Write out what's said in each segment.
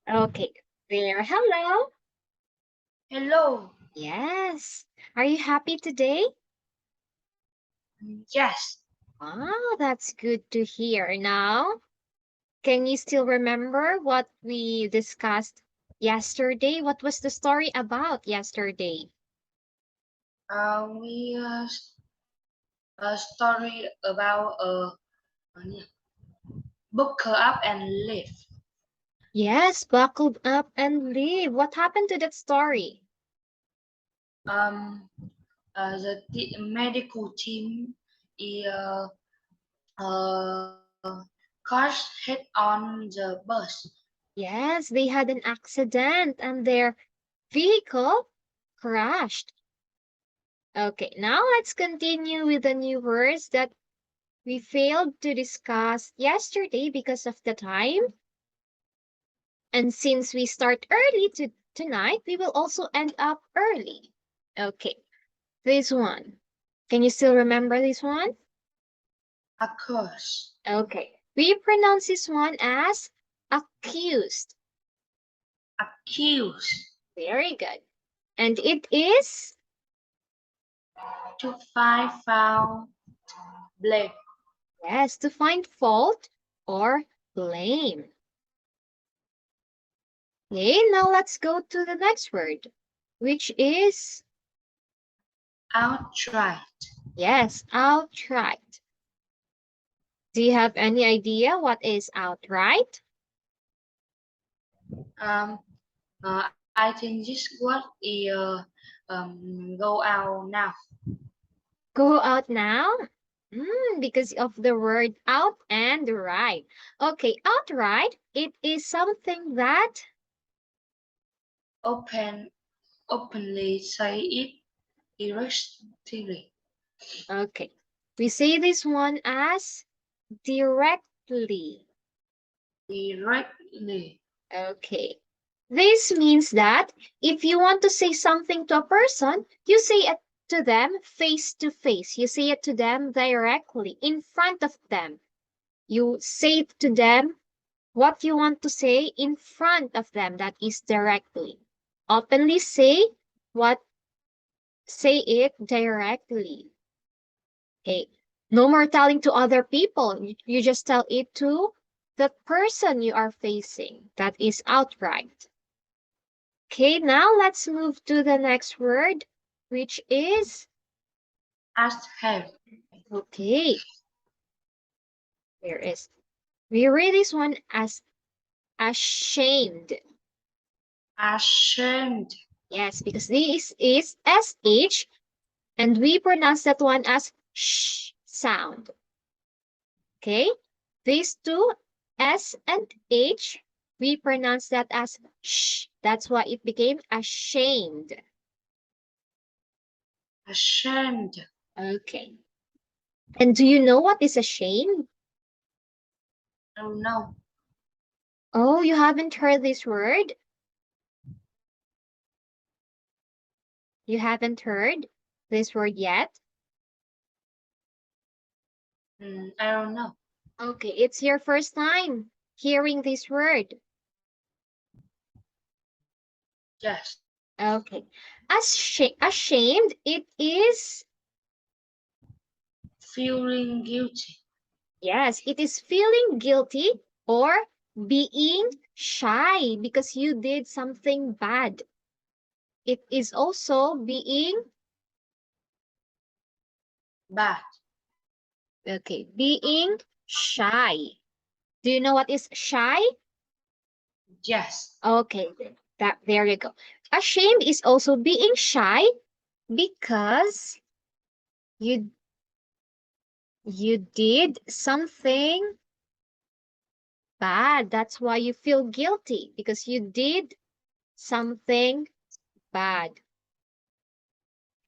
Okay, there. Hello. Hello. Yes. Are you happy today? Yes. Wow, that's good to hear. Now, can you still remember what we discussed yesterday? What was the story about yesterday? We a story about buckle up and live. Yes, buckled up and leave. What happened to that story? Um, the medical team is uh, cars hit on the bus. Yes, they had an accident and their vehicle crashed. Okay, now let's continue with the new words that we failed to discuss yesterday because of the time. And since we start early tonight, we will also end up early. Okay, this one. Can you still remember this one? Occurs. Okay, we pronounce this one as accused. Accused. Very good. And it is, To find foul blame. yes, to find fault or blame. Okay, now let's go to the next word, which is, Outright. yes, outright. Do you have any idea what is outright? Um, I think this word is go out now. Go out now? Because of the word out and right. Okay, outright, it is something that, Open openly say it irrestrictedly. okay, we say this one as directly. Directly. Okay. This means that if you want to say something to a person, you say it to them face to face. You say it to them directly in front of them. You say it to them what you want to say in front of them, that is directly. Openly say it directly. Okay. No more telling to other people. You just tell it to the person you are facing. That is outright. Okay, now let's move to the next word, which is, Ask help. okay, there is. We read this one as ashamed. Ashamed. Yes, because this is SH and we pronounce that one as sh sound. Okay, these two, S and H, we pronounce that as sh. That's why it became ashamed. Ashamed. Okay. And do you know what is ashamed? Oh no. Oh, you haven't heard this word? You haven't heard this word yet? I don't know. Okay, it's your first time hearing this word. Yes. Okay. Ashamed, it is, Feeling guilty. yes, it is feeling guilty or being shy because you did something bad. It is also being, Bad. okay, being shy. Do you know what is shy? Yes. Okay, there you go. Ashamed is also being shy because you you did something bad. That's why you feel guilty because you did something bad.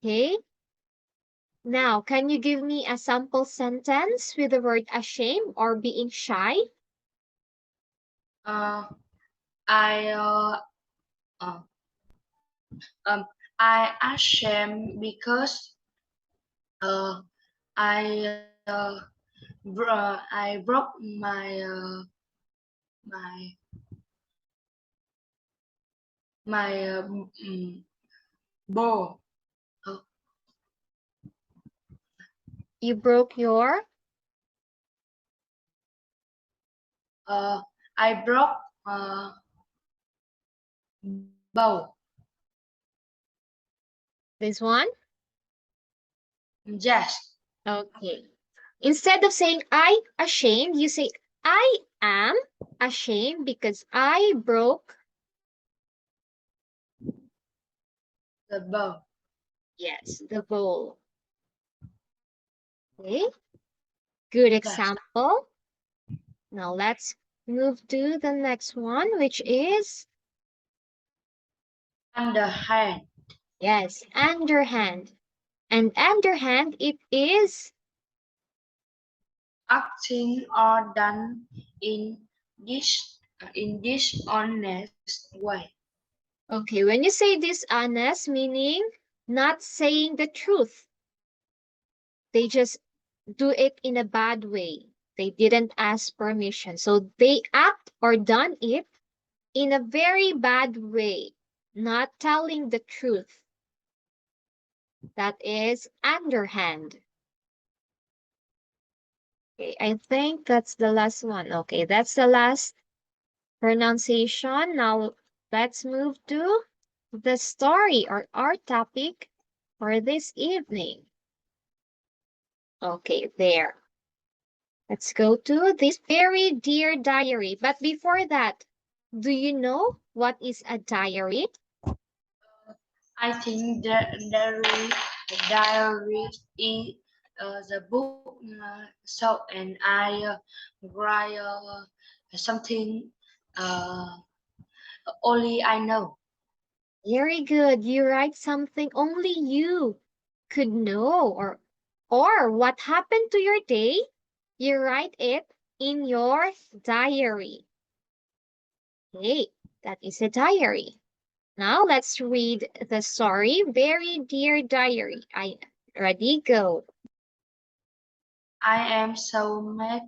Okay? Now, can you give me a sample sentence with the word ashamed or being shy? Uh, I uh, um I ashamed because uh I broke my my my bowl. You broke your? I broke bowl. This one? Yes. Okay. Instead of saying I ashamed, you say I am ashamed because I broke The bowl. yes, the bowl. Okay. Good example. Now let's move to the next one, which is Underhand. yes, underhand. And underhand, it is Acting or done in dishonest way. okay. When you say dishonest, meaning not saying the truth, they just do it in a bad way. They didn't ask permission. So they act or done it in a very bad way, not telling the truth. That is underhand. Okay, I think that's the last one. Okay, that's the last pronunciation. Now let's move to the story or our topic for this evening. Okay, there. Let's go to this very dear diary. But before that, do you know what is a diary? I think diary is the book. So and I write something only I know. Very good. You write something only you could know or what happened to your day, you write it in your diary. Okay, that is a diary. Now let's read the story. Very dear diary. I ready go. I am so mad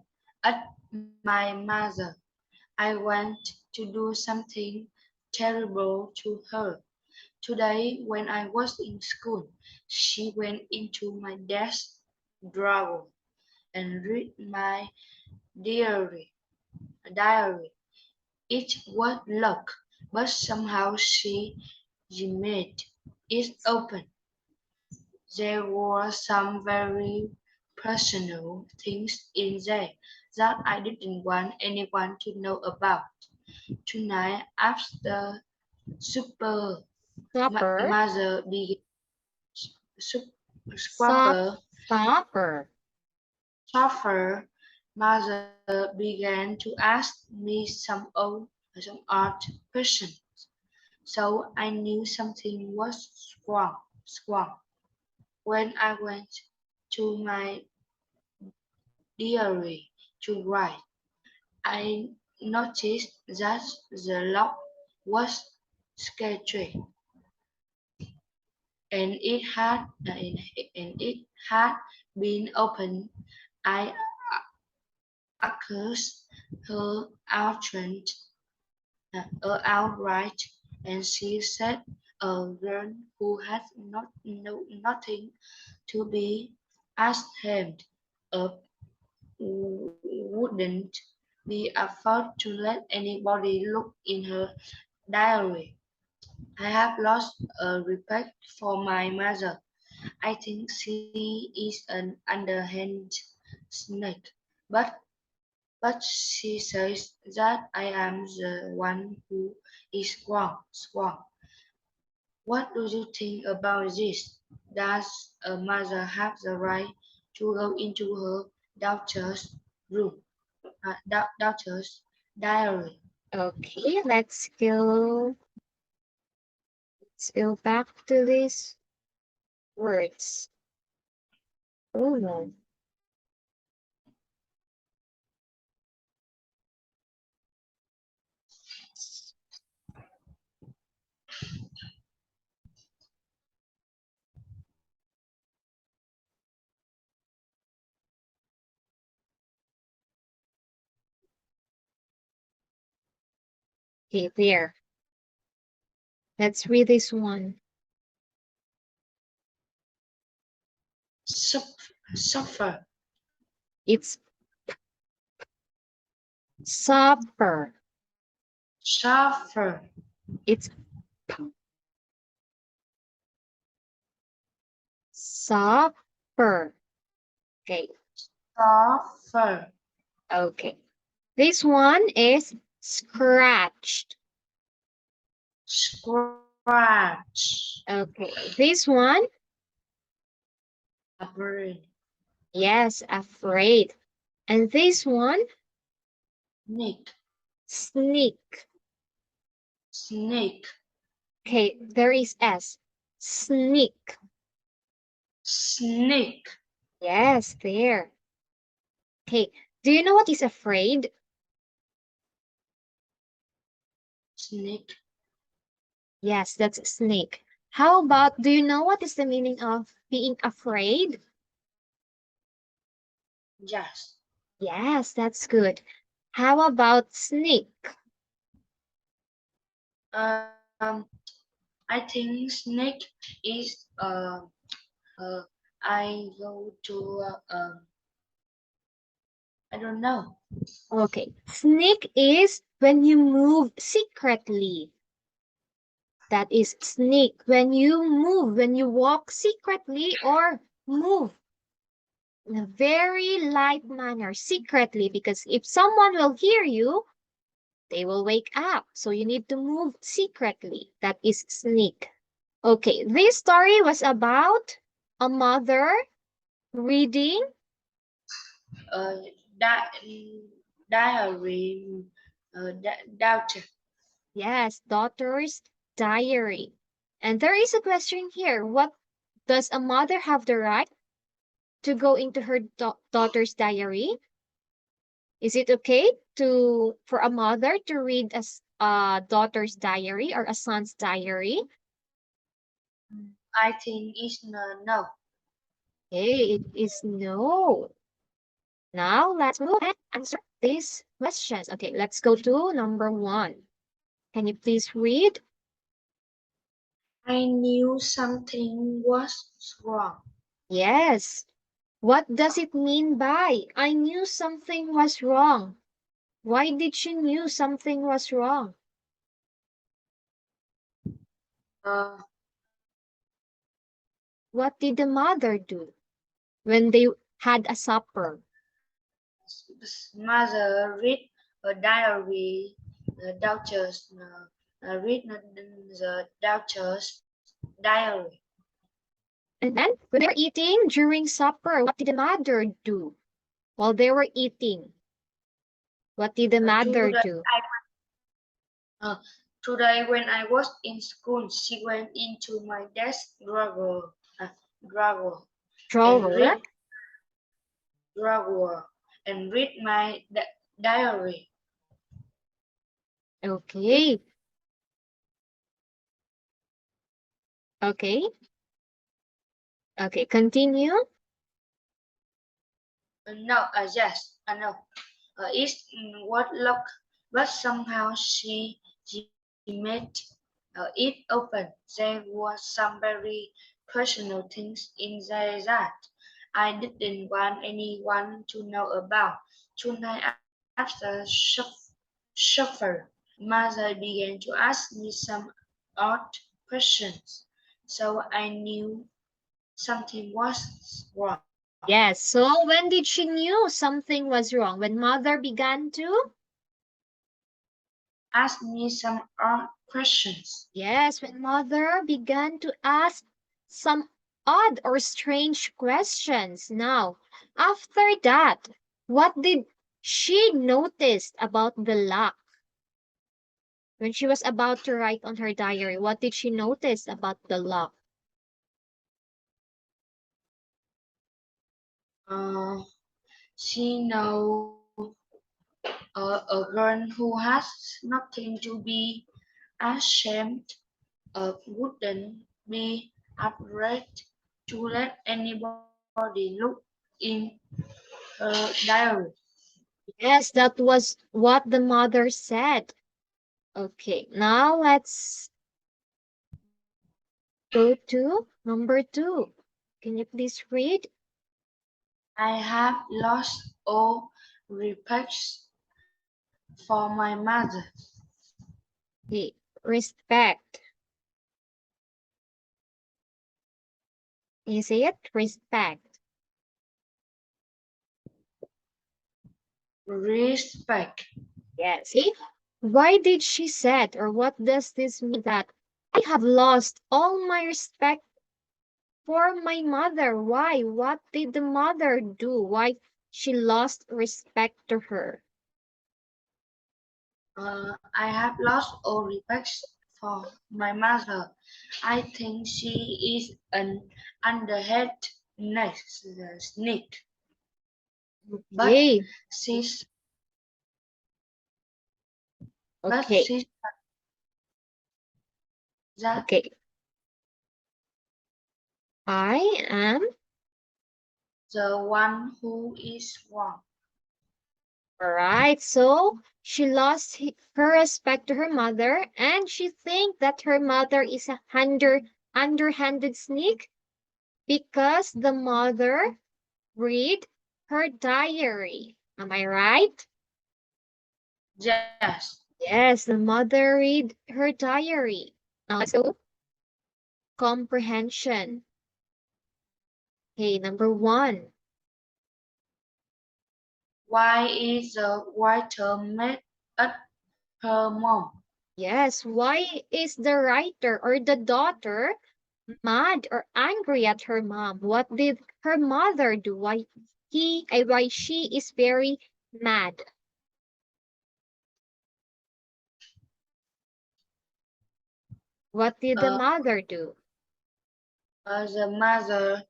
at my mother. I want to do something terrible to her. Today, when I was in school, she went into my desk drawer and read my diary. Diary. It was locked, but somehow she made it open. There were some very personal things in there that I didn't want anyone to know about. Tonight, after supper, Supper. mother began sup- Sup. supper, Supper. supper, mother began to ask me some odd questions. So I knew something was wrong. When I went to my diary to write, I noticed that the lock was sketchy, and it had been opened. I accused her outright, and she said a girl who had nothing to be ashamed of wouldn't be afraid to let anybody look in her diary. I have lost respect for my mother. I think she is an underhand snake, but she says that I am the one who is wrong. What do you think about this? Does a mother have the right to go into her daughter's room, daughter's diary? Okay, let's go back to these words. Oh no. Okay, there. Let's read this one. Suffer. It's supper. Suffer. It's supper. Okay. Suffer. Okay. This one is scratched. Scratch. Okay. This one, Afraid. yes, afraid. And this one, Sneak. sneak. Sneak. Okay, there is S. Sneak. Sneak. Yes, there. Okay, do you know what is afraid? Sneak. Yes, that's snake. How about, do you know what is the meaning of being afraid? Yes. Yes, that's good. How about sneak? I think sneak is I go to I don't know. Okay, sneak is when you move secretly. That is sneak. When you move, when you walk secretly or move in a very light manner, secretly, because if someone will hear you, they will wake up. So you need to move secretly. That is sneak. Okay, this story was about a mother reading. Diary. Daughter. Yes, daughter's diary. And there is a question here. What does a mother have the right to go into her daughter's diary? Is it okay for a mother to read a daughter's diary or a son's diary? I think it's no. Hey, it is no. Now let's move and answer these questions. Okay, let's go to number 1. Can you please read? I knew something was wrong. Yes. What does it mean by I knew something was wrong? Why did she knew something was wrong? Uh, What did the mother do when they had a supper? Mother read a diary. The daughter's read the daughter's diary. And then when they were eating during supper, what did the mother do while they were eating? What did the mother Today, do? today when I was in school, she went into my desk drawer and Drawer. read my diary. Okay. Okay. Okay, continue. No, yes, I know. It's what look, but somehow she made it open. There was some very personal things in there that I didn't want anyone to know about. Tonight after suffer, mother began to ask me some odd questions, so I knew something was wrong. Yes. So when did she knew something was wrong? When mother began to? Ask me some odd questions. Yes, when mother began to ask some odd or strange questions. Now, after that, what did she notice about the lock? When she was about to write on her diary, what did she notice about the lock? Uh, she know a girl who has nothing to be ashamed of wouldn't be afraid to let anybody look in her diary. Yes, that was what the mother said. Okay, now let's go to number 2. Can you please read? I have lost all respect for my mother. Okay. Respect. Can you say it? Respect. Respect. Yes. See? Why did she said, or what does this mean that I have lost all my respect for my mother? Why? What did the mother do? Why she lost respect to her? I have lost all respect for my mother. I think she is an underhead snake. But Okay. she's but Okay. she's that Okay. I am the one who is wrong. Alright, so she lost her respect to her mother, and she think that her mother is a underhanded sneak because the mother read her diary. Am I right? Yes. Yes, the mother read her diary. Now let's go. Comprehension. Okay, number 1. Why is the writer mad at her mom? Yes, why is the writer or the daughter mad or angry at her mom? What did her mother do? Why she is very mad? What did the Uh, mother do? the mother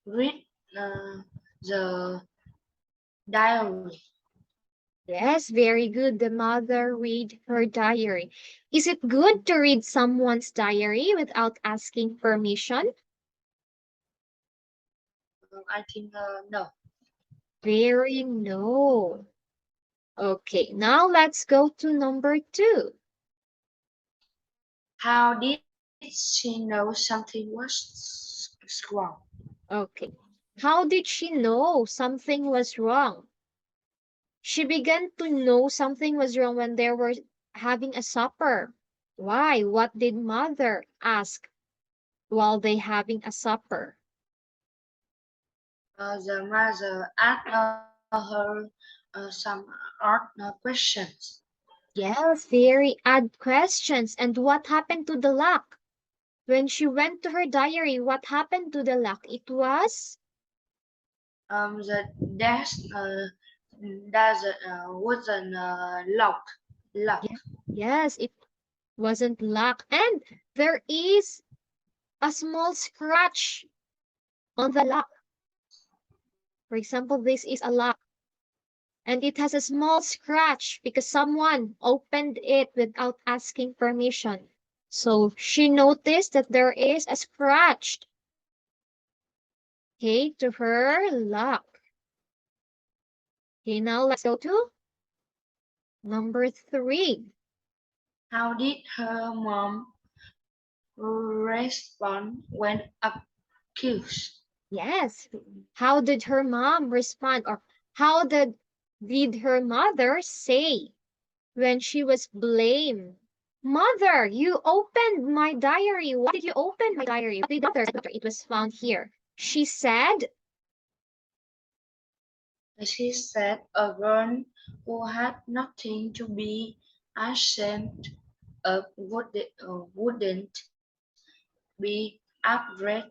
read the diary. Yes, very good. The mother read her diary. Is it good to read someone's diary without asking permission? I think no. Very no. Okay, now let's go to number 2. How did she know something was wrong? Okay. How did she know something was wrong? She began to know something was wrong when they were having a supper. Why? What did mother ask while they having a supper? The mother asked her some art questions. Yes, very odd questions. And what happened to the lock? When she went to her diary, what happened to the lock? It was The desk doesn't wasn't locked. yeah, yes, it wasn't locked. And there is a small scratch on the lock. For example, this is a lock and it has a small scratch because someone opened it without asking permission. So she noticed that there is a scratch, okay, to her lock. Okay, now let's go to number 3. How did her mom respond when accused? Yes. How did her mom respond, or how did her mother say when she was blamed? Mother, you opened my diary. Why did you open my diary? What did mother say? It was found here. She said, She said a girl who had nothing to be ashamed of wouldn't be upright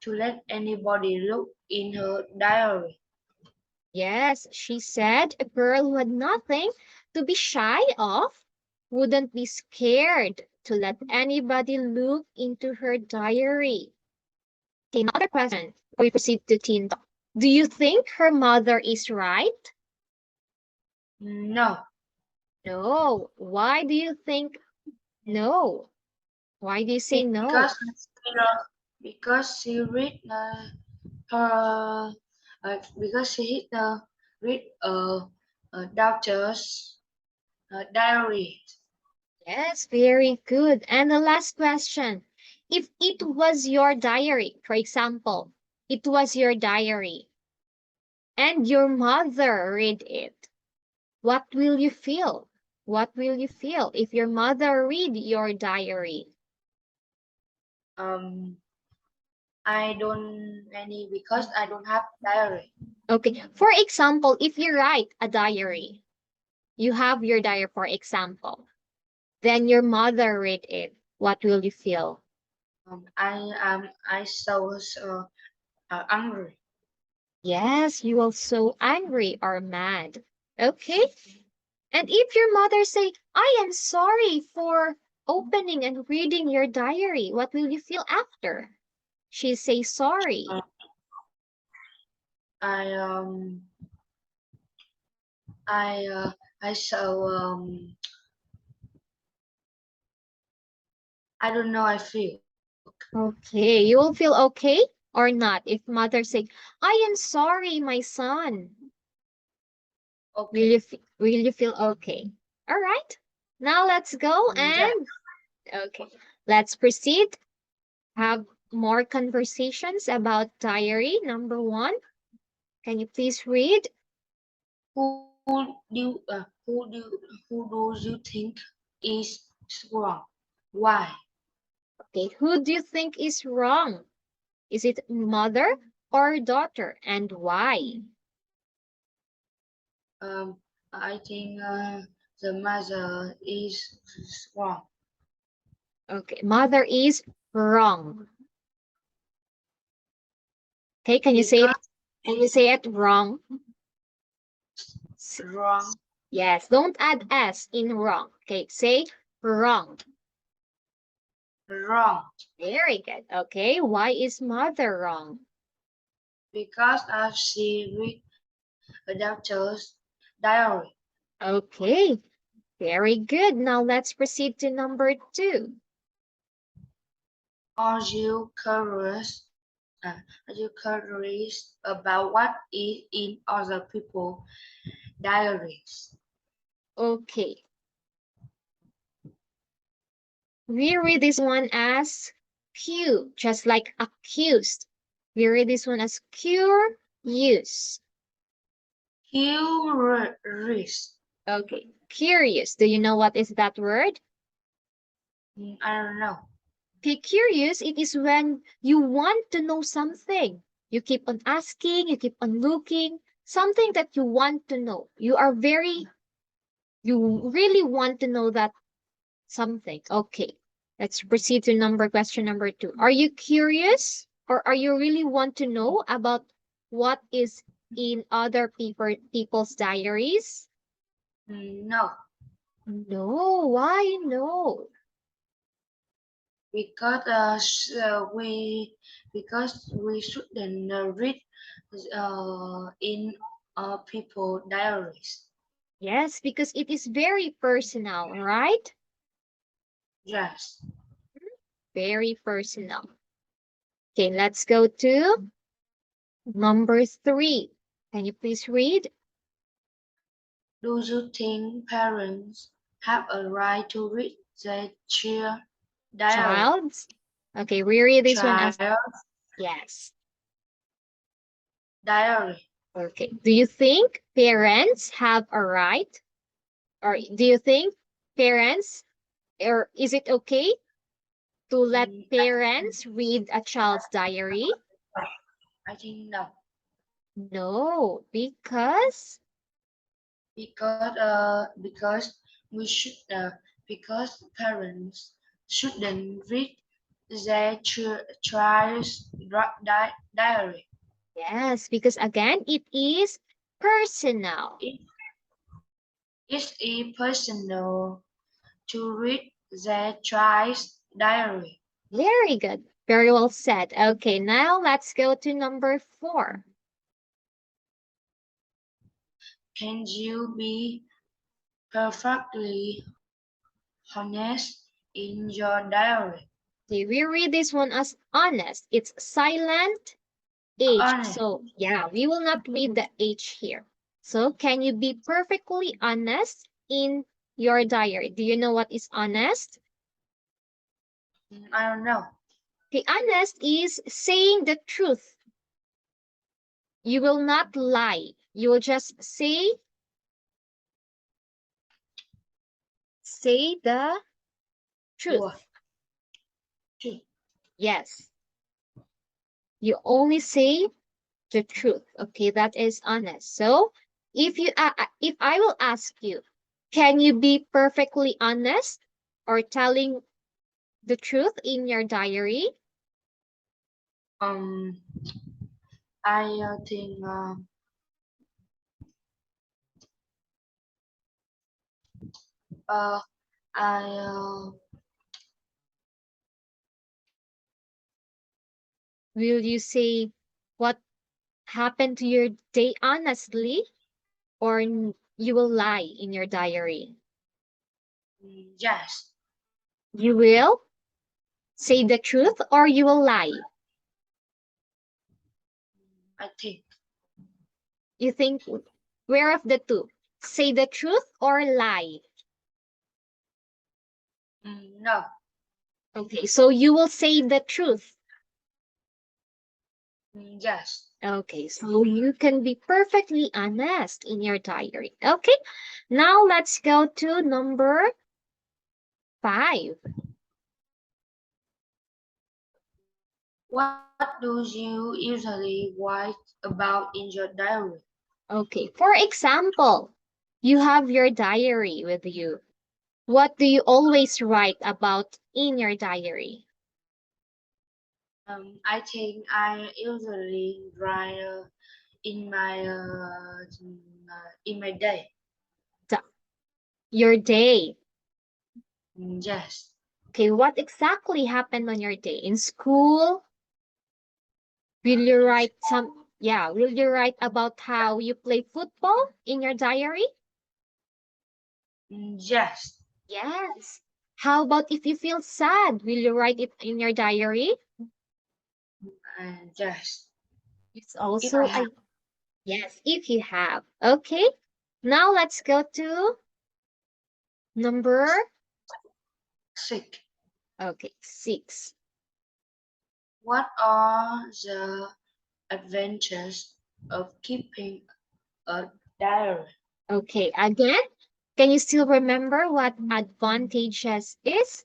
to let anybody look in her diary. yes, she said a girl who had nothing to be shy of wouldn't be scared to let anybody look into her diary. Okay, another question. We proceed to teen talk. Do you think her mother is right? No, No. Why do you think no? Why do you say no? because because she read her because she read daughter's diary. Yes, very good. And the last question. If it was your diary, for example, it was your diary and your mother read it, what will you feel? What will you feel if your mother read your diary? I don't any because I don't have diary. Okay, for example, if you write a diary, you have your diary, for example, then your mother read it, what will you feel? I so angry. Yes, you will so angry or mad. Okay. And if your mother say, I am sorry for opening and reading your diary, what will you feel after? She say sorry. Uh, I um I so I don't know. I feel Okay, you will feel okay or not if mother say, I am sorry, my son. okay. Will you feel okay? All right. Now let's go Yeah. and okay. Let's proceed. Have more conversations about diary. Number one. Can you please read? Who do who do you think is wrong? Why? Okay, who do you think is wrong? Is it mother or daughter, and why? I think the mother is wrong Okay, mother is wrong. Okay, because can you say it wrong? S- wrong Yes, don't add s in wrong. Okay, say wrong. wrong Very good. Okay, why is mother wrong? because she read a doctor's diary. Okay, very good. Now let's proceed to number two. Are you curious? Are you curious about what is in other people's diaries? Okay, we read this one as Q, just like accused. We read this one as curious. Curious. Okay, curious. Do you know what is that word? I don't know. Okay, curious, it is when you want to know something. You keep on asking, you keep on looking, something that you want to know. You really want to know that something. Okay, let's proceed to question number two. Are you curious or are you really want to know about what is in other people's diaries? No, No, why no? because we shouldn't read in people diaries. Yes, because it is very personal, right? Yes. Very personal. Okay, let's go to number three. Can you please read? Do you think parents have a right to read their diary? Childs. Okay, we read this one as Child yes. diary. Okay. Do you think parents have a right? Or do you think parents, or is it okay to let Mm, parents read a child's diary? I think no, No, because because we should because parents shouldn't read their child's diary. yes, because again, it is personal. It is a personal to read their child's diary. Very good. Very well said. Okay, now let's go to number four. Can you be perfectly honest in your diary? Okay, we read this one as honest. It's silent H. Honest. So yeah, we will not read the H here. So can you be perfectly honest in your diary? Do you know what is honest? I don't know. Okay, honest is saying the truth. You will not lie. You will just say the truth. Ủa. Truth. Yes. You only say the truth. Okay, that is honest. So if I will ask you, can you be perfectly honest or telling the truth in your diary? I think I Will you say what happened to your day honestly, or you will lie in your diary? yes. You will say the truth or you will lie? I think. You think where of the two? Say the truth or lie? No. Okay, so you will say the truth. Yes. Okay, so you can be perfectly honest in your diary. Okay, now let's go to number 5. What do you usually write about in your diary? Okay, for example, you have your diary with you. What do you always write about in your diary? I think I usually write in my day. Your day. Yes. Okay, what exactly happened on your day? In school? Will you write will you write about how you play football in your diary? Yes. Yes. How about if you feel sad? Will you write it in your diary? Yes. It's If I also have yes, if you have. Okay. Now let's go to number sick. 6. What are the adventures of keeping a diary? Okay, again, can you still remember what advantages is?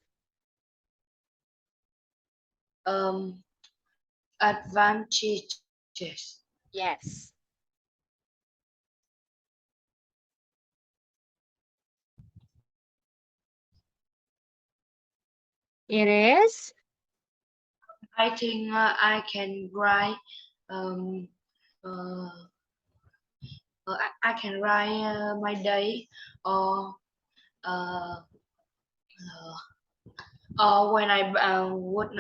Advantages. Yes. It is. I think I can write. Um, uh, I can write my day, or uh, when I would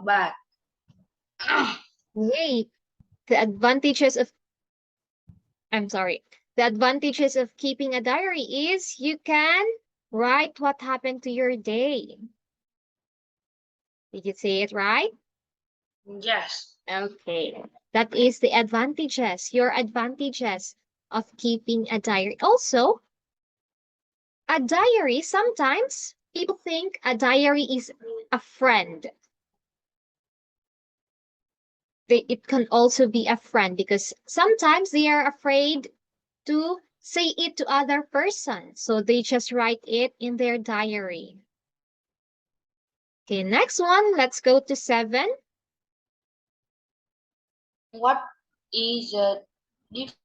back. Wait, the advantages of I'm sorry. The advantages of keeping a diary is you can write what happened to your day. Did you say it right? Yes. Okay. That is the advantages, your advantages of keeping a diary. Also, a diary, sometimes people think a diary is a friend. It can also be a friend because sometimes they are afraid to say it to other person. So they just write it in their diary. Okay, next one. Let's go to 7. What is the dif-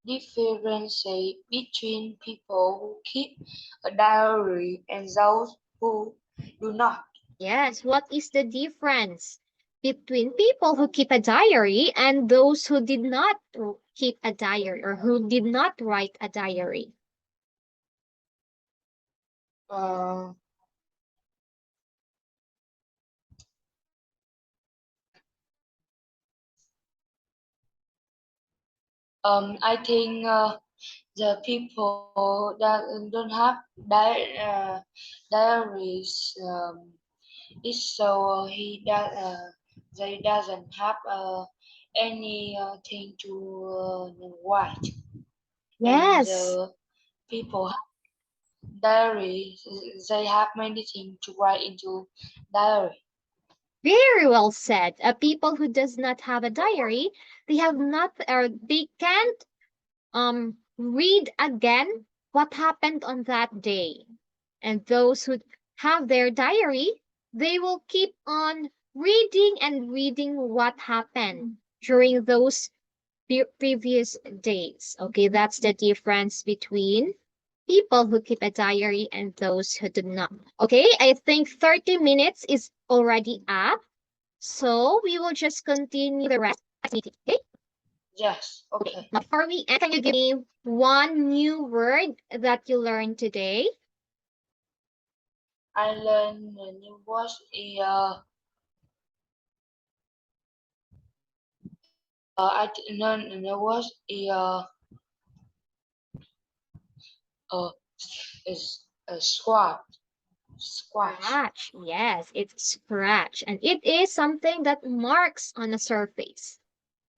difference between people who keep a diary and those who do not? Yes, what is the difference between people who keep a diary and those who did not keep a diary or who did not write a diary? Uh, I think the people that don't have diaries is so they doesn't have any thing to write, and Yes. the people diary. They have many things to write into diary. Very well said. People who does not have a diary, they have not, or they can't read again what happened on that day. And those who have their diary, they will keep on reading and reading what happened during those previous days. Okay, that's the difference between people who keep a diary and those who do not. Okay, I think 30 minutes is already up. So we will just continue the rest of the meeting. Okay? Yes, okay. Now, before we end, can you give me one new word that you learned today? I learned a new word I learned a new word is a squat. Scratch. Yes, it's scratch. And it is something that marks on a surface.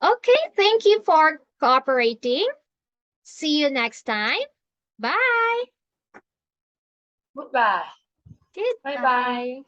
Okay, thank you for cooperating. See you next time. Bye. Goodbye. Goodbye. Bye bye.